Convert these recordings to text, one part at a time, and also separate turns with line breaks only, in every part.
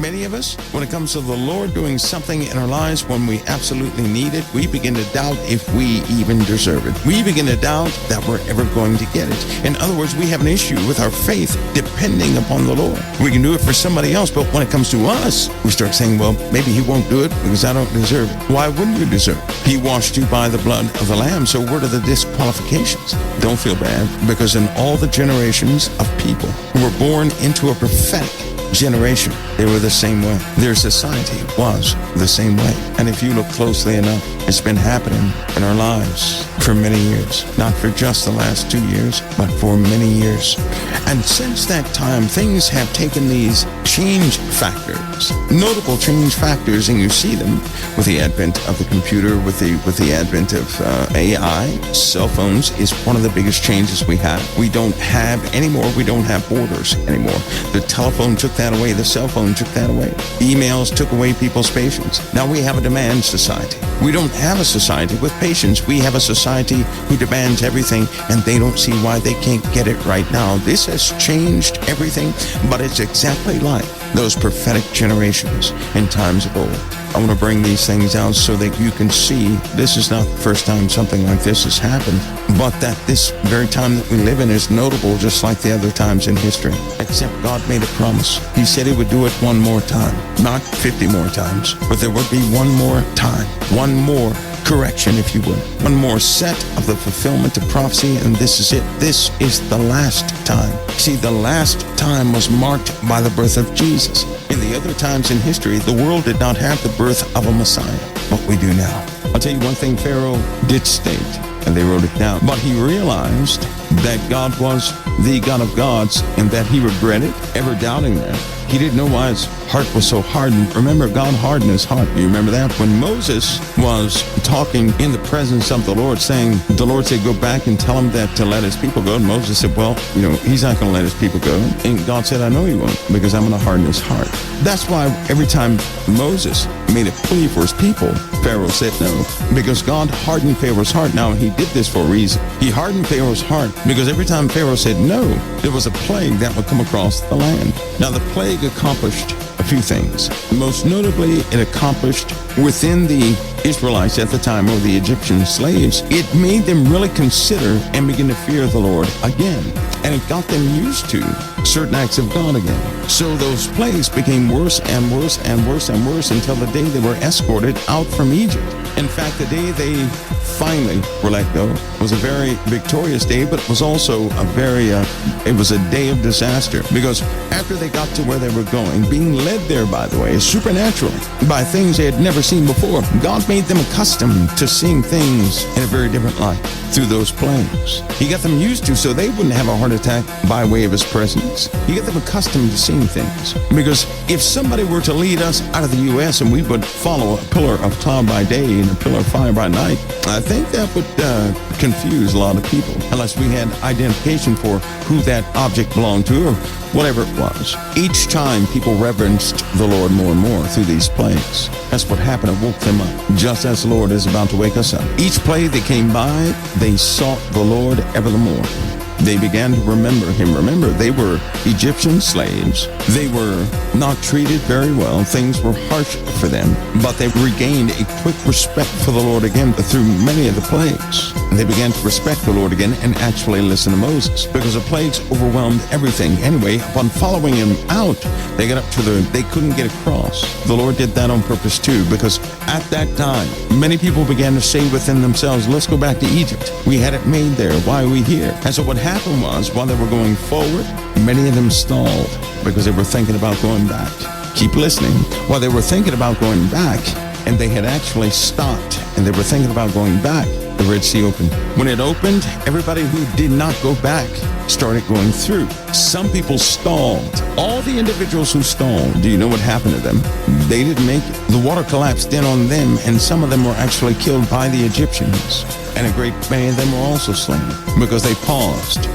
Many of us, when it comes to the Lord doing something in our lives when we absolutely need it, we begin to doubt if we even deserve it. We begin to doubt that we're ever going to get it. In other words, we have an issue with our faith depending upon the Lord. We can do it for somebody else, but when it comes to us, we start saying, well, maybe he won't do it because I don't deserve it. Why wouldn't you deserve it? He washed you by the blood of the Lamb, so what are the disqualifications? Don't feel bad, because in all the generations of people who were born into a prophetic generation, they were the same way. Their society was the same way. And if you look closely enough, it's been happening in our lives for many years. Not for just the last 2 years, but for many years. And since that time, things have taken these change factors, notable change factors, and you see them with the advent of the computer, with the advent of AI. Cell phones is one of the biggest changes we have. We don't have borders anymore. The telephone took that away. The cell phone took that away. Emails took away people's patience. Now we have a demand society. We don't have a society with patience. We have a society who demands everything, and they don't see why they can't get it right now. This has changed everything, but it's exactly like those prophetic generations in times of old. I want to bring these things out so that you can see this is not the first time something like this has happened, but that this very time that we live in is notable just like the other times in history. Except God made a promise. He said he would do it one more time, not 50 more times, but there would be one more time, one more correction, if you would, one more set of the fulfillment of prophecy, and this is it. This is the last time. See, the last time was marked by the birth of Jesus. In the other times in history, the world did not have the birth of a Messiah, but we do now. I'll tell you one thing Pharaoh did state, and they wrote it down, but he realized that God was the God of gods and that he regretted ever doubting that. He didn't know why his heart was so hardened. Remember, God hardened his heart. You remember that? When Moses was talking in the presence of the Lord, saying, the Lord said, go back and tell him that to let his people go. And Moses said, well, he's not going to let his people go. And God said, I know he won't, because I'm going to harden his heart. That's why every time Moses made a plea for his people, Pharaoh said no, because God hardened Pharaoh's heart. Now, he did this for a reason. He hardened Pharaoh's heart because every time Pharaoh said no, there was a plague that would come across the land. Now, the plague accomplished a few things. Most notably, it accomplished within the Israelites at the time, or the Egyptian slaves, it made them really consider and begin to fear the Lord again. And it got them used to certain acts of God again. So those plagues became worse and worse and worse and worse until the day they were escorted out from Egypt. In fact, the day they finally were let go was a very victorious day, but it was also it was a day of disaster, because after they got to where they were going, being led there, by the way, supernaturally by things they had never seen before, God made them accustomed to seeing things in a very different light through those plagues. He got them used to, so they wouldn't have a heart attack by way of his presence. He got them accustomed to seeing things, because if somebody were to lead us out of the U.S. and we would follow a pillar of cloud by day and a pillar of fire by night, I think that would confuse a lot of people, unless we had identification for who that object belonged to or whatever it was. Each time people reverenced the Lord more and more through these plagues. That's what happened. It woke them up, just as the Lord is about to wake us up. Each plague that came by, they sought the Lord ever the more. They began to remember him. Remember, they were Egyptian slaves. They were not treated very well. Things were harsh for them, but they regained a quick respect for the Lord again through many of the plagues. They began to respect the Lord again and actually listen to Moses, because the plagues overwhelmed everything. Anyway, upon following him out, they got up to they couldn't get across. The Lord did that on purpose too, because at that time, many people began to say within themselves, let's go back to Egypt. We had it made there. Why are we here? And so what happened was, while they were going forward, many of them stalled because they were thinking about going back. Keep listening. While they were thinking about going back, and they had actually stopped, and they were thinking about going back, the Red Sea opened. When it opened, everybody who did not go back started going through. Some people stalled. All the individuals who stalled, do you know what happened to them? They didn't make it. The water collapsed in on them, and some of them were actually killed by the Egyptians. And a great many of them were also slain because they paused.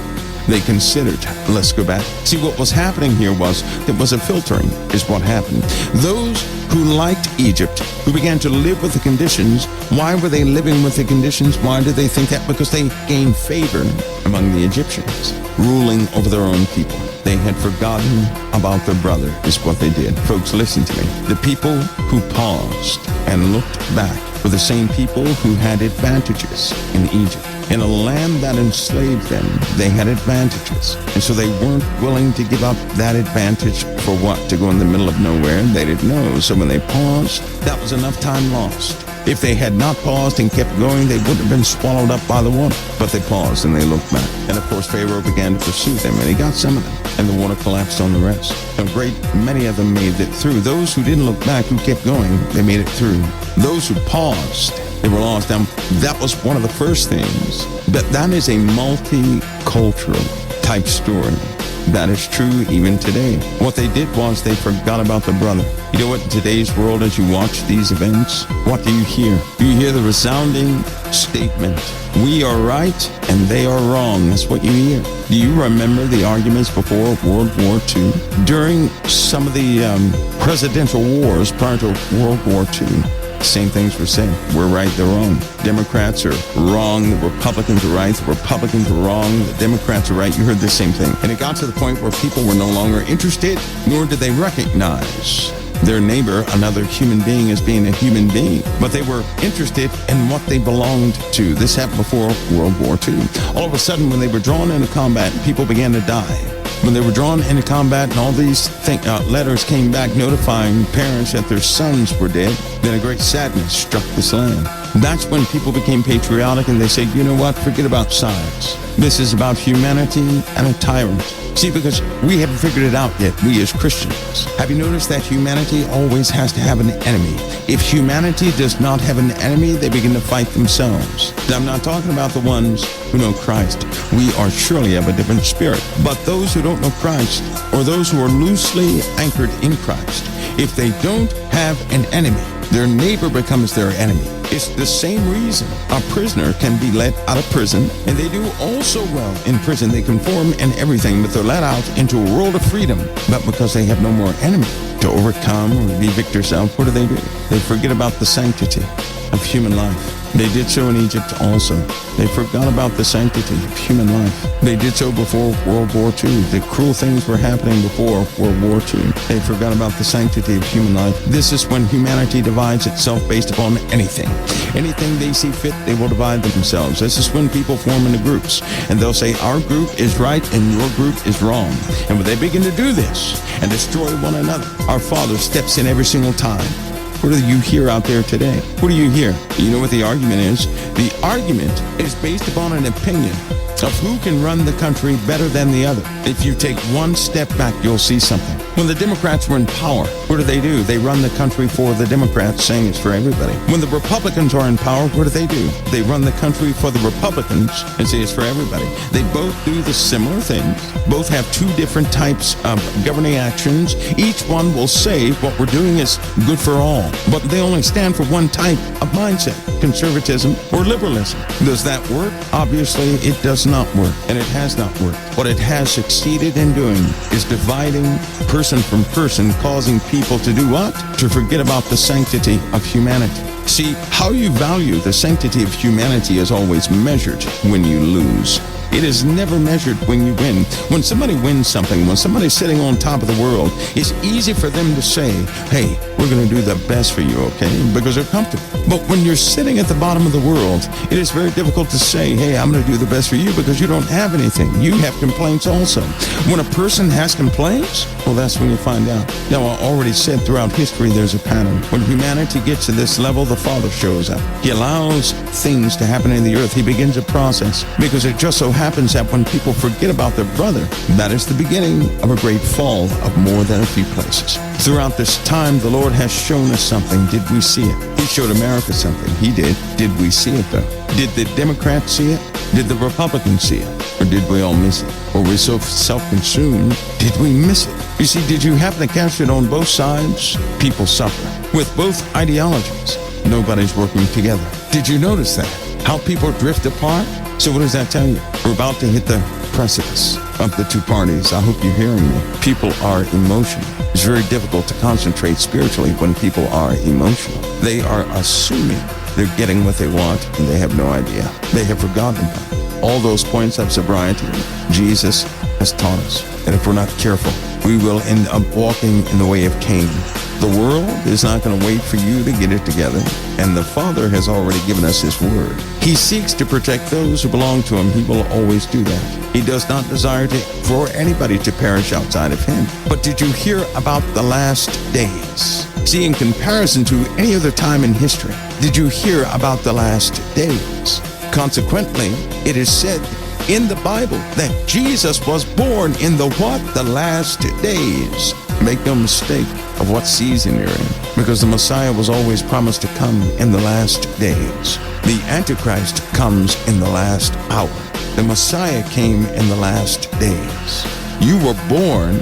They considered, let's go back. See, what was happening here was, it was a filtering, is what happened. Those who liked Egypt, who began to live with the conditions, why were they living with the conditions? Why did they think that? Because they gained favor among the Egyptians, ruling over their own people. They had forgotten about their brother, is what they did. Folks, listen to me. The people who paused and looked back were the same people who had advantages in Egypt. In a land that enslaved them, they had advantages. And so they weren't willing to give up that advantage for what? To go in the middle of nowhere? They didn't know. So when they paused, that was enough time lost. If they had not paused and kept going, they would have been swallowed up by the water. But they paused and they looked back. And of course, Pharaoh began to pursue them, and he got some of them. And the water collapsed on the rest. A great many of them made it through. Those who didn't look back, who kept going, they made it through. Those who paused, they were lost. Now, that was one of the first things. But that is a multicultural type story. That is true even today. What they did was they forgot about the brother. You know what, in today's world, as you watch these events, what do you hear? You hear the resounding statement, we are right and they are wrong. That's what you hear. Do you remember the arguments before World War II? During some of the presidential wars prior to World War II, same things were said. We're right, they're wrong. Democrats are wrong. The Republicans are right. The Republicans are wrong. The Democrats are right. You heard the same thing. And it got to the point where people were no longer interested, nor did they recognize their neighbor, another human being, as being a human being. But they were interested in what they belonged to. This happened before World War II. All of a sudden, when they were drawn into combat, people began to die. When they were drawn into combat and all these letters came back notifying parents that their sons were dead, then a great sadness struck this land. That's when people became patriotic and they said, you know what, forget about sides. This is about humanity and a tyrant. See, because we haven't figured it out yet, we as Christians. Have you noticed that humanity always has to have an enemy? If humanity does not have an enemy, they begin to fight themselves. Now, I'm not talking about the ones who know Christ. We are surely of a different spirit. But those who don't know Christ, or those who are loosely anchored in Christ, if they don't have an enemy, their neighbor becomes their enemy. It's the same reason a prisoner can be let out of prison, and they do also well in prison. They conform and everything, but they're let out into a world of freedom. But because they have no more enemy to overcome or be victors of, what do? They forget about the sanctity of human life. They did so in Egypt also. They forgot about the sanctity of human life. They did so before World War II. The cruel things were happening before World War II. They forgot about the sanctity of human life. This is when humanity divides itself based upon anything. Anything they see fit, they will divide themselves. This is when people form into groups, and they'll say, our group is right and your group is wrong. And when they begin to do this and destroy one another, our Father steps in every single time. What do you hear out there today? What do you hear? You know what the argument is? The argument is based upon an opinion of who can run the country better than the other. If you take one step back, you'll see something. When the Democrats were in power, what do? They run the country for the Democrats, saying it's for everybody. When the Republicans are in power, what do? They run the country for the Republicans and say it's for everybody. They both do the similar things. Both have two different types of governing actions. Each one will say what we're doing is good for all, but they only stand for one type of mindset, conservatism or liberalism. Does that work? Obviously, it does not work, and it has not worked. What it has succeeded in doing is dividing person from person, causing people to do what? To forget about the sanctity of humanity. See, how you value the sanctity of humanity is always measured when you lose. It is never measured when you win. When somebody wins something, when somebody's sitting on top of the world, it's easy for them to say, hey, we're going to do the best for you, okay? Because they're comfortable. But when you're sitting at the bottom of the world, it is very difficult to say, hey, I'm going to do the best for you, because you don't have anything. You have complaints also. When a person has complaints, well, that's when you find out. Now, I already said throughout history there's a pattern. When humanity gets to this level, the Father shows up. He allows things to happen in the earth. He begins a process, because it just so happens that when people forget about their brother, that is the beginning of a great fall of more than a few places. Throughout this time, the Lord has shown us something. Did we see it? He showed America something. He did. Did we see it, though? Did the Democrats see it? Did the Republicans see it? Or did we all miss it? Were we so self-consumed? Did we miss it? You see, did you happen to catch it on both sides? People suffer. With both ideologies, nobody's working together. Did you notice that? How people drift apart? So what does that tell you? We're about to hit the precipice of the two parties. I hope you're hearing me. People are emotional. It's very difficult to concentrate spiritually when people are emotional. They are assuming they're getting what they want, and they have no idea. They have forgotten about all those points of sobriety. Jesus has taught us that if we're not careful, we will end up walking in the way of Cain. The world is not going to wait for you to get it together, and the Father has already given us His word. He seeks to protect those who belong to Him. He will always do that. He does not desire for anybody to perish outside of Him. But did you hear about the last days? See, in comparison to any other time in history, did you hear about the last days? Consequently, it is said in the Bible that Jesus was born in the what? The last days. Make no mistake of what season you're in, because the Messiah was always promised to come in the last days. The Antichrist comes in the last hour. The Messiah came in the last days. You were born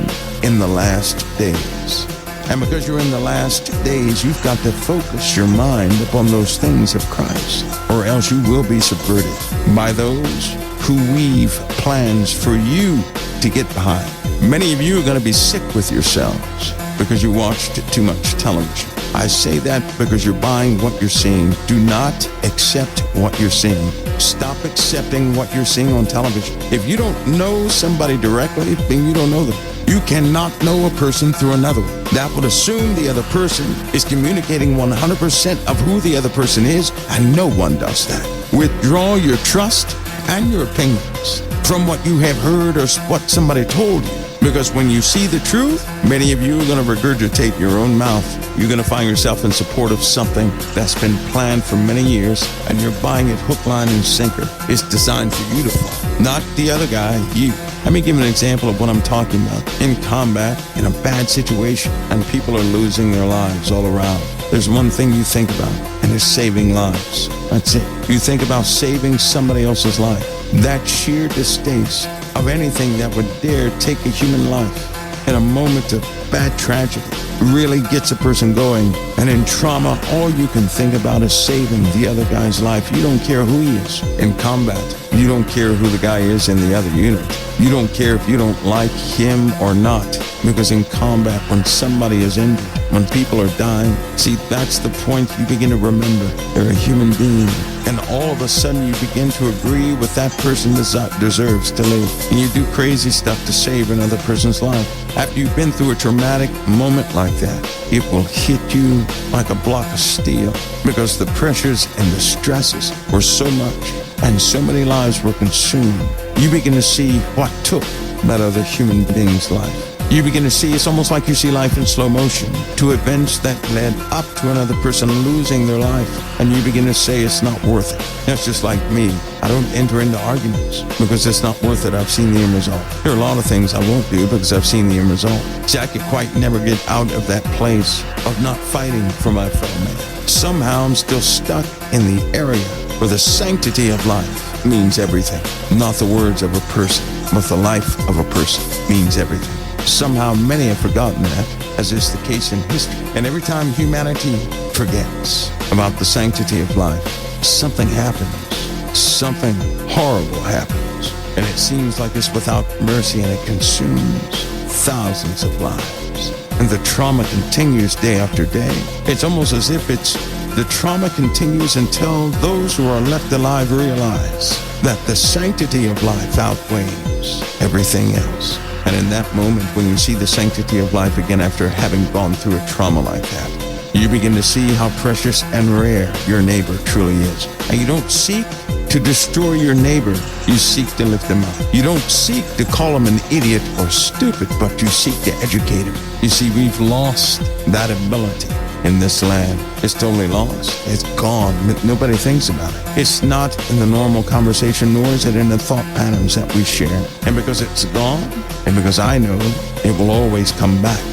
in the last days. And because you're in the last days, you've got to focus your mind upon those things of Christ, or else you will be subverted by those who weave plans for you to get behind. Many of you are going to be sick with yourselves because you watched too much television. I say that because you're buying what you're seeing. Do not accept what you're seeing. Stop accepting what you're seeing on television. If you don't know somebody directly, then you don't know them. You cannot know a person through another one. That would assume the other person is communicating 100% of who the other person is, and no one does that. Withdraw your trust and your opinions from what you have heard or what somebody told you. Because when you see the truth, many of you are going to regurgitate your own mouth. You're going to find yourself in support of something that's been planned for many years, and you're buying it hook, line, and sinker. It's designed for you to fall, not the other guy, you. Let me give an example of what I'm talking about. In combat, in a bad situation, and people are losing their lives all around. There's one thing you think about, and it's saving lives. That's it. You think about saving somebody else's life. That sheer distaste of anything that would dare take a human life in a moment of bad tragedy really gets a person going. And in trauma, all you can think about is saving the other guy's life. You don't care who he is. In combat, you don't care who the guy is in the other unit. You don't care if you don't like him or not. Because in combat, when somebody is injured, when people are dying, see, that's the point you begin to remember. They're a human being. And all of a sudden, you begin to agree with that person deserves to live. And you do crazy stuff to save another person's life. After you've been through a traumatic moment like that, it will hit you like a block of steel. Because the pressures and the stresses were so much, and so many lives were consumed. You begin to see what took that other human being's life. You begin to see, it's almost like you see life in slow motion, to events that led up to another person losing their life. And you begin to say it's not worth it. That's just like me. I don't enter into arguments because it's not worth it. I've seen the end result. There are a lot of things I won't do because I've seen the end result. See, I could quite never get out of that place of not fighting for my fellow man. Somehow I'm still stuck in the area where the sanctity of life means everything. Not the words of a person, but the life of a person means everything. Somehow many have forgotten that, as is the case in history. And every time humanity forgets about the sanctity of life, something happens. Something horrible happens. And it seems like it's without mercy, and it consumes thousands of lives. And the trauma continues day after day. It's almost as if the trauma continues until those who are left alive realize that the sanctity of life outweighs everything else. And in that moment, when you see the sanctity of life again after having gone through a trauma like that, you begin to see how precious and rare your neighbor truly is. And you don't seek to destroy your neighbor, you seek to lift him up. You don't seek to call him an idiot or stupid, but you seek to educate him. You see, we've lost that ability in this land. It's totally lost. It's gone. Nobody thinks about it. It's not in the normal conversation, nor is it in the thought patterns that we share. And because it's gone, and because I know it will always come back,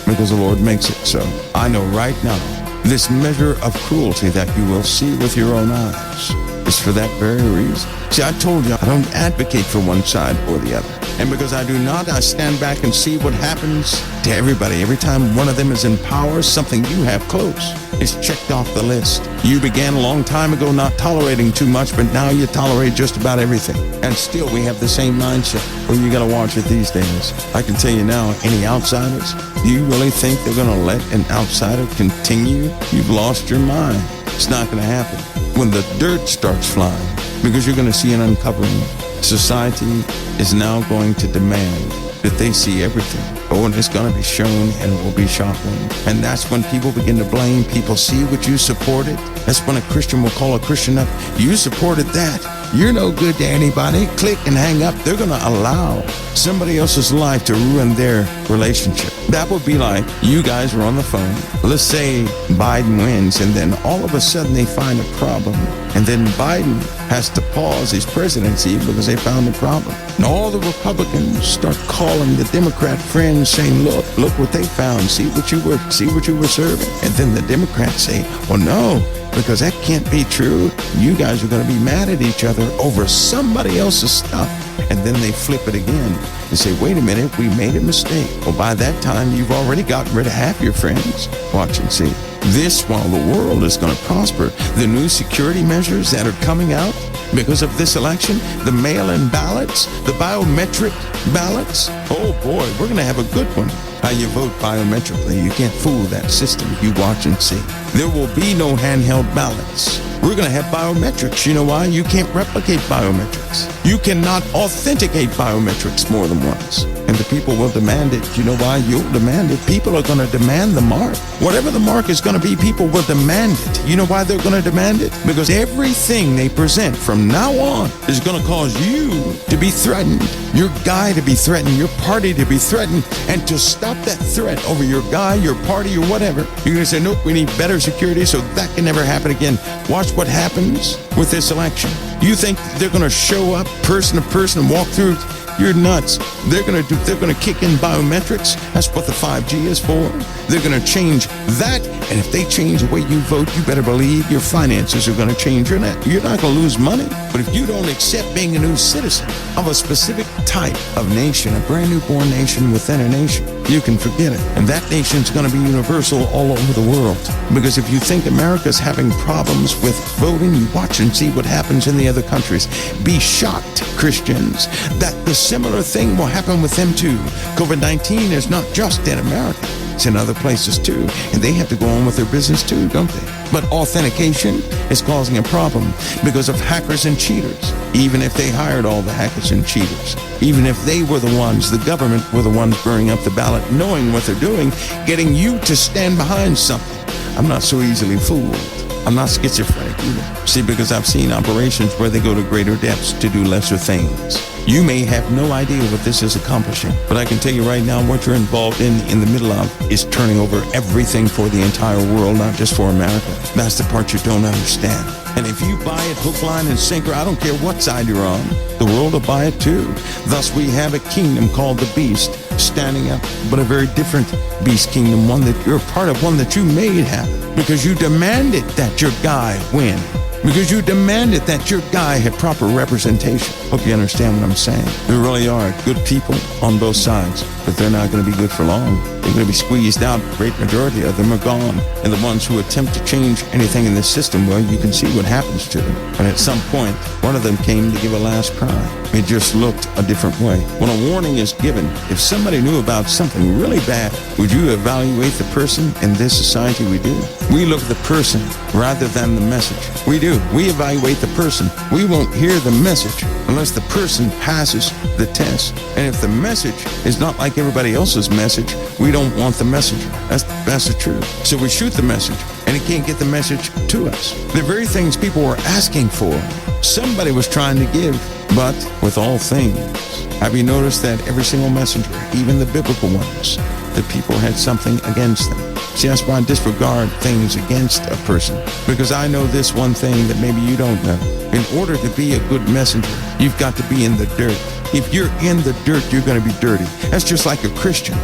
because the Lord makes it so, I know right now, this measure of cruelty that you will see with your own eyes is for that very reason. See, I told you, I don't advocate for one side or the other. And because I do not, I stand back and see what happens to everybody. Every time one of them is in power, something you have close is checked off the list. You began a long time ago not tolerating too much, but now you tolerate just about everything. And still we have the same mindset. Well, you gotta watch it these days. I can tell you now, any outsiders, do you really think they're gonna let an outsider continue? You've lost your mind. It's not gonna happen. When the dirt starts flying, because you're gonna see an uncovering Society is now going to demand that they see everything. Oh, and it's going to be shown, and it will be shocking. And that's when people begin to blame. People see what you supported. That's when a Christian will call a Christian up. You supported that. You're no good to anybody. Click and hang up. They're going to allow somebody else's life to ruin their relationship. That would be like you guys were on the phone. Let's say Biden wins, and then all of a sudden they find a problem. And then Biden has to pause his presidency because they found a problem. And all the Republicans start calling the Democrat friends saying, look what they found. See what you were serving. And then the Democrats say, well, no, because that can't be true. You guys are going to be mad at each other over somebody else's stuff. And then they flip it again and say, wait a minute, we made a mistake. Well, by that time, you've already gotten rid of half your friends. Watch and see. This, while the world is going to prosper, the new security measures that are coming out because of this election, the mail-in ballots, the biometric ballots, oh boy, we're going to have a good one. How you vote biometrically, you can't fool that system. You watch and see. There will be no handheld ballots. We're going to have biometrics. You know why? You can't replicate biometrics. You cannot authenticate biometrics more than once. And the people will demand it. You know why? You'll demand it. People are going to demand the mark. Whatever the mark is going to be, people will demand it. You know why they're going to demand it? Because everything they present from now on is going to cause you to be threatened, your guy to be threatened, your party to be threatened, and to stop that threat over your guy, your party, or whatever, you're going to say, nope, we need better security so that can never happen again. Watch what happens with this election. You think they're going to show up person to person and walk through? You're nuts. They're going to kick in biometrics. That's what the 5G is for. They're going to change that. And if they change the way you vote, you better believe your finances are going to change. You're not going to lose money. But if you don't accept being a new citizen of a specific type of nation, a brand new born nation within a nation, you can forget it. And that nation's going to be universal all over the world. Because if you think America's having problems with voting, you watch and see what happens in the other countries. Be shocked, Christians, that the similar thing will happen with them too. COVID-19 is not just in America. It's in other places too. And they have to go on with their business too, don't they? But authentication is causing a problem because of hackers and cheaters. Even if they hired all the hackers and cheaters, even if they were the ones, the government were the ones burning up the ballot, knowing what they're doing, getting you to stand behind something. I'm not so easily fooled. I'm not schizophrenic either. See, because I've seen operations where they go to greater depths to do lesser things. You may have no idea what this is accomplishing, but I can tell you right now what you're involved in the middle of is turning over everything for the entire world, not just for America. That's the part you don't understand. And if you buy it hook, line, and sinker, I don't care what side you're on, the world will buy it too. Thus we have a kingdom called the beast standing up, but a very different beast kingdom, one that you're a part of, one that you made happen because you demanded that your guy win. Because you demanded that your guy had proper representation. Hope you understand what I'm saying. There really are good people on both sides, but they're not going to be good for long. They're going to be squeezed out. The great majority of them are gone. And the ones who attempt to change anything in this system, well, you can see what happens to them. And at some point, one of them came to give a last cry. It just looked a different way. When a warning is given, if somebody knew about something really bad, would you evaluate the person? In this society, we do. We look at the person rather than the message. We do. We evaluate the person. We won't hear the message unless the person passes the test. And if the message is not like everybody else's message, we don't want the messenger. That's the truth. So we shoot the message, and he can't get the message to us. The very things people were asking for, somebody was trying to give. But with all things, have you noticed that every single messenger, even the biblical ones, the people had something against them? See, that's why I disregard things against a person. Because I know this one thing that maybe you don't know. In order to be a good messenger, you've got to be in the dirt. If you're in the dirt, you're going to be dirty. That's just like a Christian.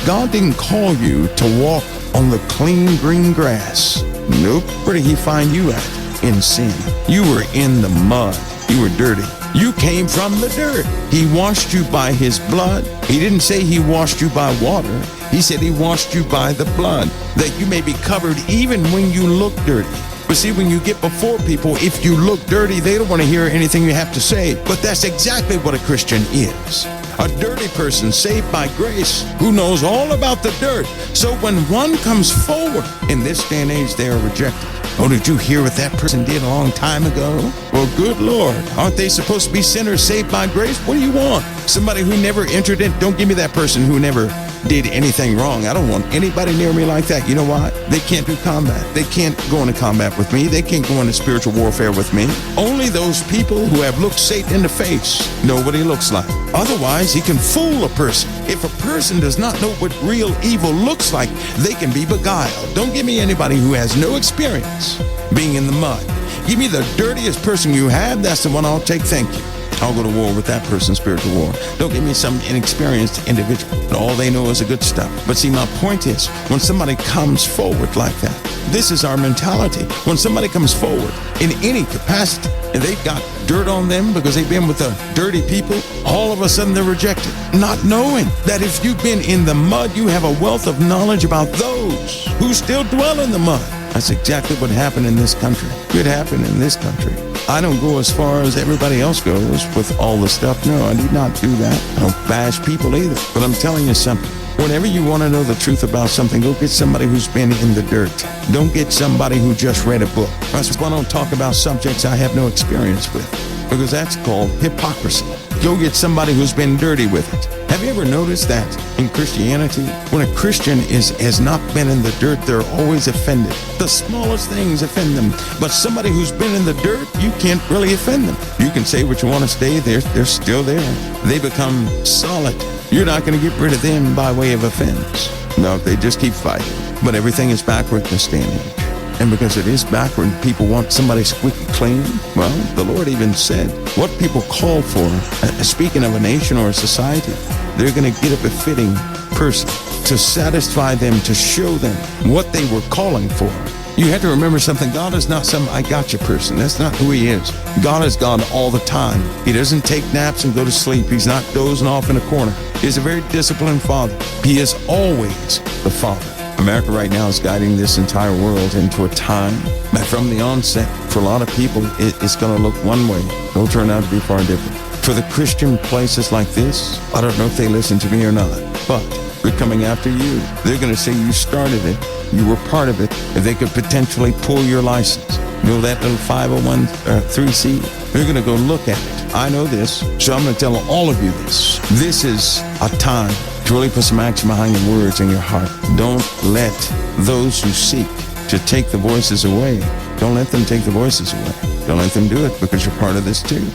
God didn't call you to walk on the clean green grass. Nope. Where did he find you at? In sin. You were in the mud. You were dirty. You came from the dirt. He washed you by his blood. He didn't say he washed you by water. He said he washed you by the blood, that you may be covered even when you look dirty. But see, when you get before people, if you look dirty, they don't want to hear anything you have to say. But that's exactly what a Christian is. A dirty person saved by grace who knows all about the dirt. So when one comes forward, in this day and age, they are rejected. Oh, did you hear what that person did a long time ago? Well, good Lord. Aren't they supposed to be sinners saved by grace? What do you want? Somebody who never entered in? Don't give me that person who never did anything wrong. I don't want anybody near me like that. You know why? They can't do combat. They can't go into combat with me. They can't go into spiritual warfare with me. Only those people who have looked Satan in the face know what he looks like. Otherwise, he can fool a person. If a person does not know what real evil looks like, they can be beguiled. Don't give me anybody who has no experience being in the mud. Give me the dirtiest person you have. That's the one I'll take. Thank you. I'll go to war with that person, spiritual war. Don't give me some inexperienced individual. All they know is the good stuff. But see, my point is, when somebody comes forward like that, this is our mentality. When somebody comes forward in any capacity, and they've got dirt on them because they've been with the dirty people, all of a sudden they're rejected. Not knowing that if you've been in the mud, you have a wealth of knowledge about those who still dwell in the mud. That's exactly what happened in this country. Could happen in this country. I don't go as far as everybody else goes with all the stuff. No, I do not do that. I don't bash people either. But I'm telling you something. Whenever you want to know the truth about something, go get somebody who's been in the dirt. Don't get somebody who just read a book. That's why I don't talk about subjects I have no experience with, because that's called hypocrisy. Go get somebody who's been dirty with it. Have you ever noticed that in Christianity, when a Christian has not been in the dirt, they're always offended. The smallest things offend them. But somebody who's been in the dirt, you can't really offend them. You can say what you want to say, they're still there. They become solid. You're not going to get rid of them by way of offense. No, they just keep fighting. But everything is backward in this day and age. And because it is backward, people want somebody squeaky clean. Well, the Lord even said, what people call for, speaking of a nation or a society, they're going to get a befitting person to satisfy them, to show them what they were calling for. You have to remember something. God is not some I gotcha person. That's not who he is. God is God all the time. He doesn't take naps and go to sleep. He's not dozing off in a corner. He's a very disciplined father. He is always the father. America right now is guiding this entire world into a time that from the onset, for a lot of people, it's going to look one way. It'll turn out to be far different. For the Christian places like this, I don't know if they listen to me or not, but they're coming after you. They're going to say you started it, you were part of it, and they could potentially pull your license. You know that little 501(c)? They're going to go look at it. I know this, so I'm going to tell all of you this. This is a time to really put some action behind the words in your heart. Don't let those who seek to take the voices away, don't let them take the voices away. Don't let them do it, because you're part of this too.